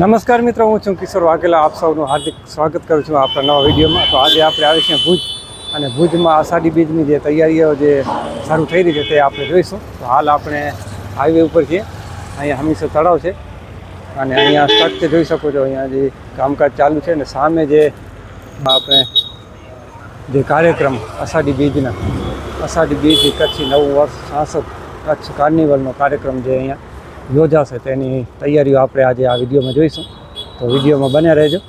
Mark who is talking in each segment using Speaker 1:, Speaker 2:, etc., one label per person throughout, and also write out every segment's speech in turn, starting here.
Speaker 1: નમસ્કાર મિત્રો, હું છું કિશોર વાઘેલા. આપ સૌનું હાર્દિક સ્વાગત કરું છું આપણા નવા વિડીયોમાં. તો આજે આપણે આવી છીએ ભુજ, અને ભુજમાં આષાઢી બીજની જે તૈયારીઓ જે શરૂ થઈ રહી છે તે આપણે જોઈશું. તો હાલ આપણે હાઈવે ઉપર છીએ. અહીંયા હમીરસર તળાવ છે અને અહીંયા સ્ટ્રક્ચર જોઈ શકો છો. અહીંયા જે કામકાજ ચાલુ છે અને સામે જે આપણે જે કાર્યક્રમ આષાઢી બીજના કચ્છી નવું વર્ષ સાંસદ કચ્છ કાર્નિવલનો કાર્યક્રમ જે અહીંયા યોજાશે તેની તૈયારીઓ આપણે આજે આ વિડીયોમાં જોઈશું. તો વિડીયોમાં બન્યા રહેજો.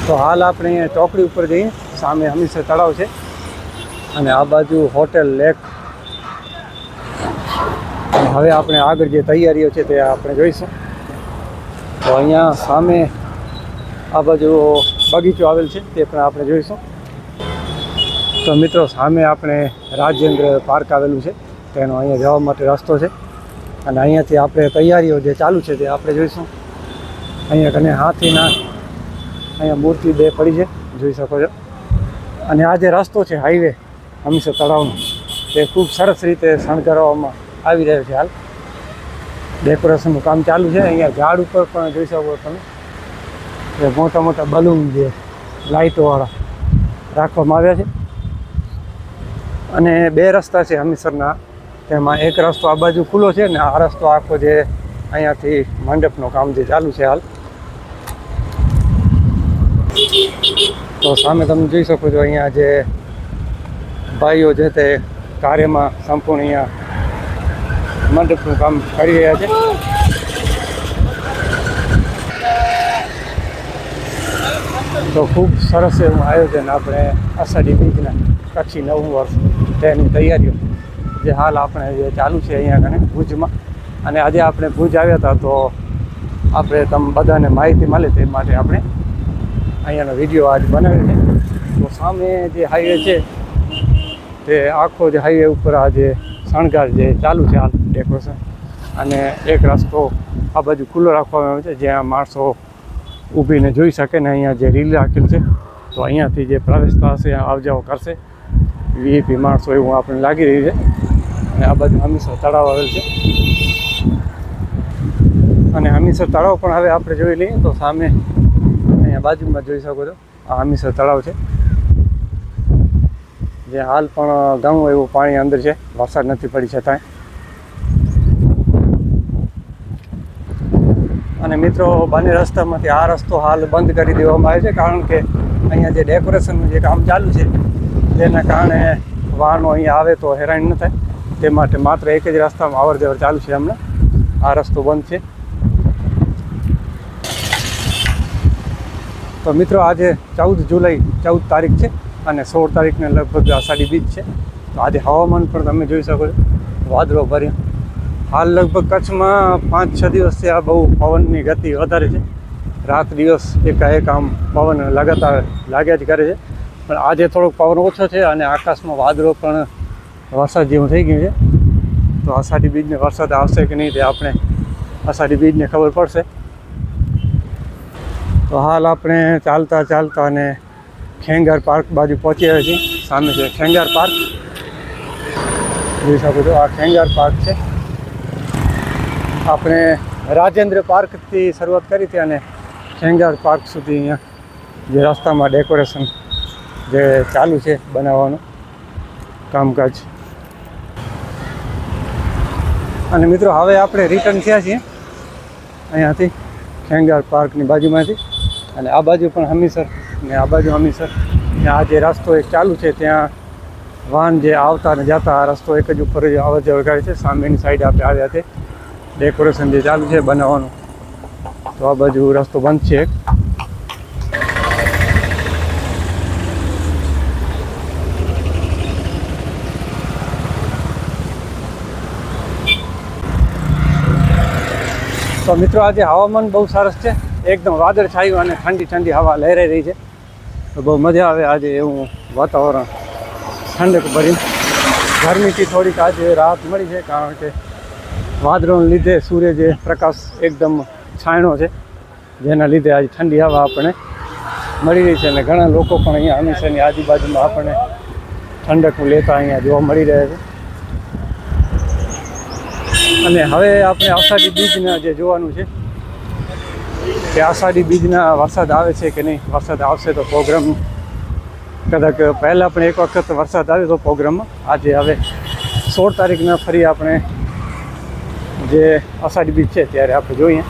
Speaker 1: તો હાલ આપણે અહીંયા ચોકડી ઉપર જઈએ. સામે હમીરસર તળાવ છે અને આ બાજુ હોટેલ લેક. અને હવે આપણે આગળ જે તૈયારીઓ છે તે આપણે જોઈશું. તો અહીંયા સામે આ બાજુ બગીચો આવેલ છે તે પણ આપણે જોઈશું. તો મિત્રો, સામે આપણે રાજેન્દ્ર પાર્ક આવેલું છે, તેનો અહીંયા જવા માટે રસ્તો છે અને અહીંયાથી આપણે તૈયારીઓ જે ચાલુ છે તે આપણે જોઈશું. અહીંયા કને હાથીના અહીંયા મૂર્તિ બે પડી છે, જોઈ શકો છો. અને આ જે રસ્તો છે હાઈવે હમીરસર તળાવનો, તે ખૂબ સરસ રીતે શણગારવામાં આવી રહ્યો છે. હાલ ડેકોરેશનનું કામ ચાલુ છે. અહીંયા ઝાડ ઉપર પણ જોઈ શકો તમે એ મોટા મોટા બલૂન જે લાઇટોવાળા રાખવામાં આવ્યા છે. અને બે રસ્તા છે હમીરસરના, તેમાં એક રસ્તો આ બાજુ ખુલ્લો છે ને આ રસ્તો આખો જે અહીંયાથી મંડપનું કામ જે ચાલુ છે હાલ. તો સામે તમે જોઈ શકો છો અહીંયા જે ભાઈઓ છે તે કાર્યમાં સંપૂર્ણ અહીંયા મંડપનું કામ કરી રહ્યા છે. તો ખૂબ સરસ એવું આયોજન આપણે આષાઢી બીજના કચ્છી નવું વર્ષ તેની તૈયારીઓ જે હાલ આપણે જે ચાલુ છે અહીંયા કને ભુજમાં. અને આજે આપણે ભુજ આવ્યા હતા તો આપણે તમે બધાને માહિતી મળે તે માટે આપણે અહીંયાનો વિડીયો આજ બનાવ્યો છે. તો સામે જે હાઈવે છે તે આખો જે હાઈવે ઉપર આ જે શણગાર જે ચાલુ છે હાલ ડેકોરેશન, અને એક રસ્તો આ બાજુ ખુલ્લો રાખવામાં આવ્યો છે જ્યાં માણસો ઊભીને જોઈ શકે ને અહીંયા જે રીલ રાખેલ છે તો અહીંયાથી જે પ્રવેશતા હશે આવજાવ કરશે વીઆઈપી માણસો, એવું આપણને લાગી રહ્યું છે. અને આ બાજુ હમીરસર તળાવ આવેલ છે અને હમીરસર તળાવ પણ હવે આપણે જોઈ લઈએ. તો સામે અહીંયા બાજુમાં જોઈ શકો છો આ હમીરસર તળાવ છે, જે હાલ પણ ઘણું એવું પાણી અંદર છે, વરસાદ નથી પડી છતાંય. અને મિત્રો, બંને રસ્તામાંથી આ રસ્તો હાલ બંધ કરી દેવામાં આવ્યો છે, કારણ કે અહીંયા જે ડેકોરેશનનું જે કામ ચાલુ છે તેના કારણે વાહનો અહીંયા આવે તો હેરાન ન થાય તે માટે માત્ર એક જ રસ્તામાં અવર જવર ચાલુ છે. હમણાં આ રસ્તો બંધ છે. તો મિત્રો, આજે 14 જુલાઈ 14 તારીખ છે અને 16 તારીખને લગભગ આષાઢી બીજ છે. તો આજે હવામાન પણ તમે જોઈ શકો છો વાદળો ભર્યા. હાલ લગભગ કચ્છમાં 5-6 દિવસથી આ બહુ પવનની ગતિ વધારે છે. રાત દિવસ એકાએક આમ પવન લગાતાર લાગ્યા જ કરે છે. પણ આજે થોડોક પવન ઓછો છે અને આકાશમાં વાદળો પણ વરસાદ જેવું થઈ ગયું છે. તો આષાઢી બીજને વરસાદ આવશે કે નહીં તે આપણે આષાઢી બીજને ખબર પડશે. તો હાલ આપણે ચાલતા અને ખેંગાર પાર્ક બાજુ પહોંચી આવ્યા છીએ. સામે છે ખેંગાર પાર્ક, જોઈ શકો છો આ ખેંગાર પાર્ક છે. આપણે રાજેન્દ્ર પાર્કથી શરૂઆત કરી હતી અને ખેંગાર પાર્ક સુધી અહીંયા જે રસ્તામાં ડેકોરેશન જે ચાલુ છે બનાવવાનું કામકાજ. અને મિત્રો, હવે આપણે રિટર્ન થયા છીએ અહીંયાથી ખેંગાર પાર્કની બાજુમાંથી. અને આ બાજુ પણ હમીરસર ને આ બાજુ હમીરસર. આ જે રસ્તો એક ચાલુ છે ત્યાં વાહન જે આવતા અને જતા આ રસ્તો એક જ ઉપર જ અવર જવર કરે છે. સામેની સાઈડ આપણે આવ્યા હતા, ડેકોરેશન જે ચાલુ છે બનાવવાનું. તો આ બાજુ રસ્તો બંધ છે એક. તો મિત્રો, આજે હવામાન બહુ સરસ છે, એકદમ વાદળ છાયું અને ઠંડી ઠંડી હવા લહેરાઈ રહી છે. તો બહુ મજા આવે આજે એવું વાતાવરણ ઠંડક ભરી. ગરમીથી થોડીક આજે રાહત મળી છે, કારણ કે વાદળોને લીધે સૂર્ય જે પ્રકાશ એકદમ છાંયણો છે, જેના લીધે આજે ઠંડી હવા આપણને મળી રહી છે. અને ઘણા લોકો પણ અહીંયા હમીરસરની આજુબાજુમાં આપણને ઠંડક લેતા અહીંયા જોવા મળી રહ્યા છે. અને હવે આપણે અષાઢી બીજના જે જોવાનું છે કે અષાઢી બીજના વરસાદ આવે છે કે નહીં. વરસાદ આવશે તો પ્રોગ્રામ કદાચ પહેલાં પણ એક વખત વરસાદ આવ્યો હતો પ્રોગ્રામમાં. આજે હવે 16 તારીખના ફરી આપણે જે અષાઢી બીજ છે ત્યારે આપણે જોઈએ.